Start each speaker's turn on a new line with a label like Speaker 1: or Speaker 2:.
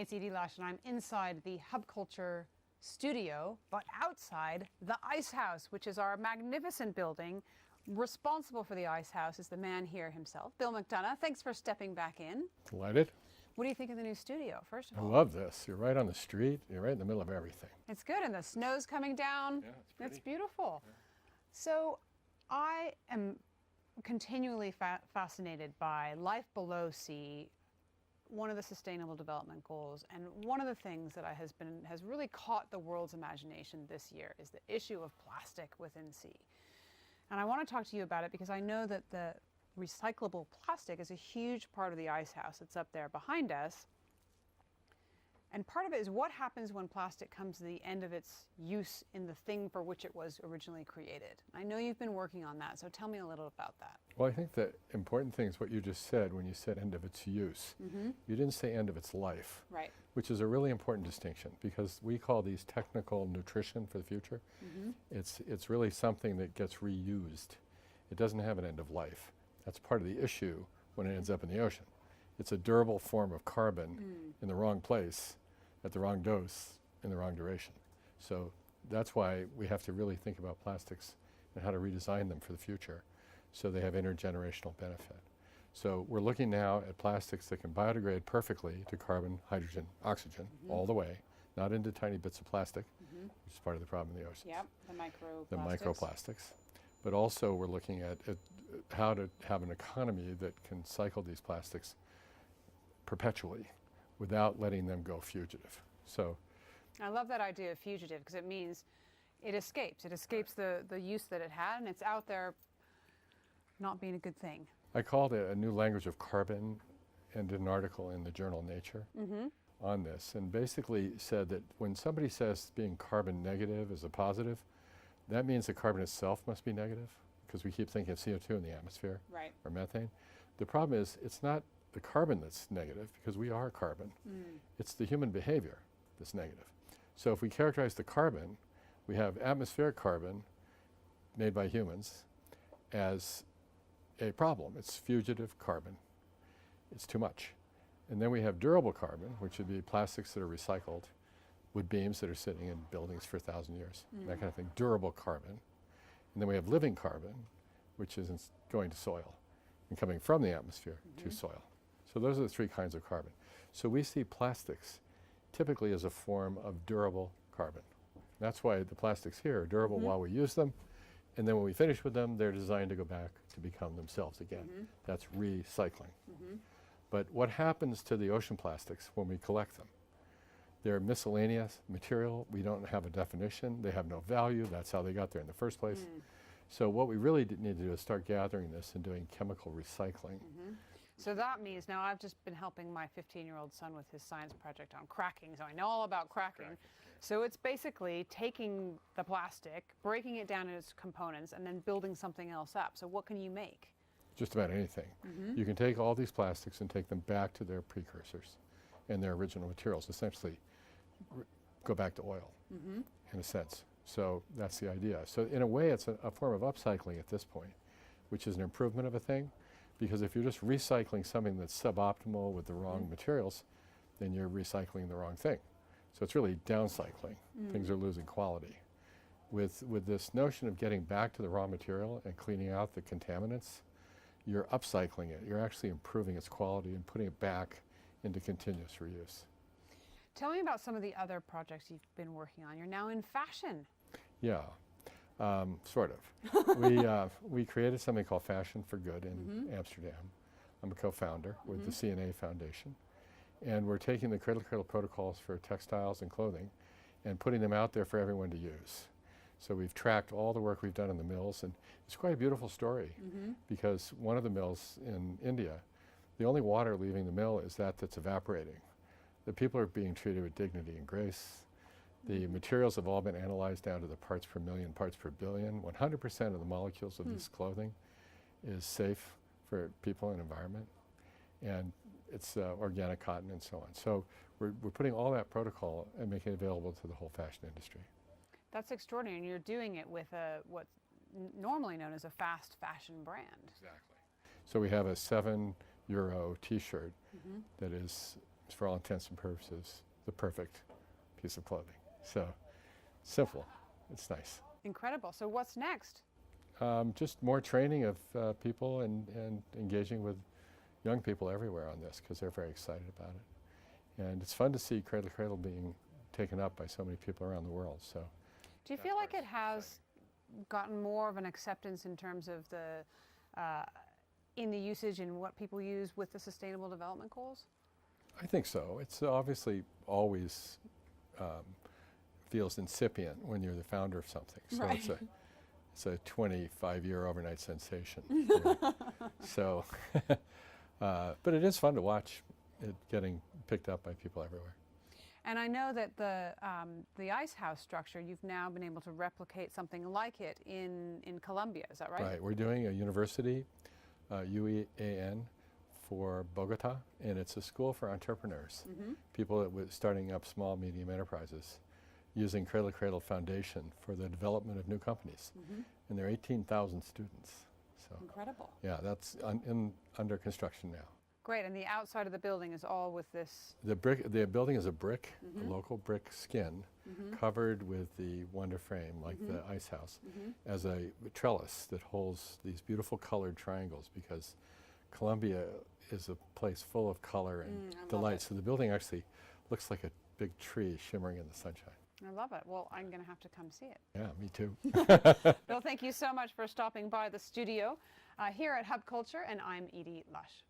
Speaker 1: It's Edie Lush, and I'm inside the Hub Culture studio, but outside the Ice House, which is our magnificent building. Responsible for the Ice House is the man here himself, Bill McDonough. Thanks for stepping back in.
Speaker 2: Delighted.
Speaker 1: What do you think of the new studio, first of all?
Speaker 2: I love this. You're right on the street. You're right in the middle of everything.
Speaker 1: It's good, and the snow's coming down.
Speaker 2: Yeah, it's pretty.
Speaker 1: It's beautiful.
Speaker 2: Yeah.
Speaker 1: So I am continually fascinated by life below sea, one of the Sustainable Development Goals, and one of the things that has really caught the world's imagination this year is the issue of plastic within sea. And I want to talk to you about it because I know that the recyclable plastic is a huge part of the Ice House. It's up there behind us. And part of it is what happens when plastic comes to the end of its use in the thing for which it was originally created. I know you've been working on that, so tell me a little about that.
Speaker 2: Well, I think the important thing is what you just said when you said end of its use.
Speaker 1: Mm-hmm.
Speaker 2: You didn't say end of its life,
Speaker 1: Right.
Speaker 2: which is a really important distinction because we call these technical nutrition for the future.
Speaker 1: Mm-hmm.
Speaker 2: It's really something that gets reused. It doesn't have an end of life. That's part of the issue when it ends up in the ocean. It's a durable form of carbon in the wrong place, at the wrong dose, in the wrong duration. So that's why we have to really think about plastics and how to redesign them for the future so they have intergenerational benefit. So we're looking now at plastics that can biodegrade perfectly to carbon, hydrogen, oxygen, all the way, not into tiny bits of plastic, which is part of the problem in the oceans.
Speaker 1: Yep, the microplastics.
Speaker 2: The microplastics. But also we're looking at how to have an economy that can cycle these plastics perpetually without letting them go fugitive. So
Speaker 1: I love that idea of fugitive because it means it escapes. It escapes the use that it had, and it's out there not being a good thing.
Speaker 2: I called it a new language of carbon and did an article in the journal Nature on this, and basically said that when somebody says being carbon negative is a positive, that means the carbon itself must be negative because we keep thinking of CO2 in the atmosphere,
Speaker 1: Right.
Speaker 2: or methane. The problem is it's not the carbon that's negative because we are carbon. It's the human behavior that's negative. So if we characterize the carbon, we have atmospheric carbon made by humans as a problem. It's fugitive carbon. It's too much. And then we have durable carbon, which would be plastics that are recycled, wood beams that are sitting in buildings for 1,000 years, that kind of thing, durable carbon. And then we have living carbon, which is going to soil and coming from the atmosphere to soil. So those are the three kinds of carbon. So we see plastics typically as a form of durable carbon. That's why the plastics here are durable while we use them, and then when we finish with them, they're designed to go back to become themselves again. That's recycling. But what happens to the ocean plastics when we collect them? They're miscellaneous material. We don't have a definition. They have no value. That's how they got there in the first place. So what we really need to do is start gathering this and doing chemical recycling.
Speaker 1: So that means, now I've just been helping my 15-year-old son with his science project on cracking, so I know all about cracking. So it's basically taking the plastic, breaking it down into its components, and then building something else up. So what can you make?
Speaker 2: Just about anything. You can take all these plastics and take them back to their precursors and their original materials, essentially go back to oil in a sense. So that's the idea. So in a way, it's a form of upcycling at this point, which is an improvement of a thing. Because if you're just recycling something that's suboptimal with the wrong materials, then you're recycling the wrong thing. So it's really downcycling. Things are losing quality. With this notion of getting back to the raw material and cleaning out the contaminants, you're upcycling it. You're actually improving its quality and putting it back into continuous reuse.
Speaker 1: Tell me about some of the other projects you've been working on. You're now in fashion.
Speaker 2: Yeah. Sort of. We created something called Fashion for Good in Amsterdam. I'm a co-founder with the CNA Foundation. And we're taking the critical protocols for textiles and clothing and putting them out there for everyone to use. So we've tracked all the work we've done in the mills, and it's quite a beautiful story because one of the mills in India, the only water leaving the mill is that's evaporating. The people are being treated with dignity and grace. The materials have all been analyzed down to the parts per million, parts per billion. 100% of the molecules of this clothing is safe for people and environment. And it's organic cotton and so on. So we're putting all that protocol and making it available to the whole fashion industry.
Speaker 1: That's extraordinary, and you're doing it with what's normally known as a fast fashion brand.
Speaker 2: Exactly. So we have a €7 T-shirt that is is, for all intents and purposes, the perfect piece of clothing. So simple. It's nice.
Speaker 1: Incredible. So what's next?
Speaker 2: Just more training of people and engaging with young people everywhere on this, because they're very excited about it. And it's fun to see Cradle to Cradle being taken up by so many people around the world. So,
Speaker 1: do you feel like it has gotten more of an acceptance in terms of in the usage and what people use with the Sustainable Development Goals?
Speaker 2: I think so. It's obviously always feels incipient when you're the founder of something. So
Speaker 1: right.
Speaker 2: it's a 25-year overnight sensation. You know. So, but it is fun to watch it getting picked up by people everywhere.
Speaker 1: And I know that the ice house structure, you've now been able to replicate something like it in Colombia. Is that right?
Speaker 2: Right. We're doing a university, UEAN, for Bogota, and it's a school for entrepreneurs, people that were starting up small, medium enterprises, using Cradle to Cradle Foundation for the development of new companies. And there are 18,000 students. So,
Speaker 1: incredible.
Speaker 2: Yeah, that's under construction now.
Speaker 1: Great, and the outside of the building is all with this?
Speaker 2: The building is a brick, a local brick skin, covered with the Wonder Frame, like the ice house, as a trellis that holds these beautiful colored triangles, because Colombia is a place full of color and delight. So the building actually looks like a big tree shimmering in the sunshine.
Speaker 1: I love it. Well, I'm going to have to come see it.
Speaker 2: Yeah, me too.
Speaker 1: Bill, thank you so much for stopping by the studio here at Hub Culture, and I'm Edie Lush.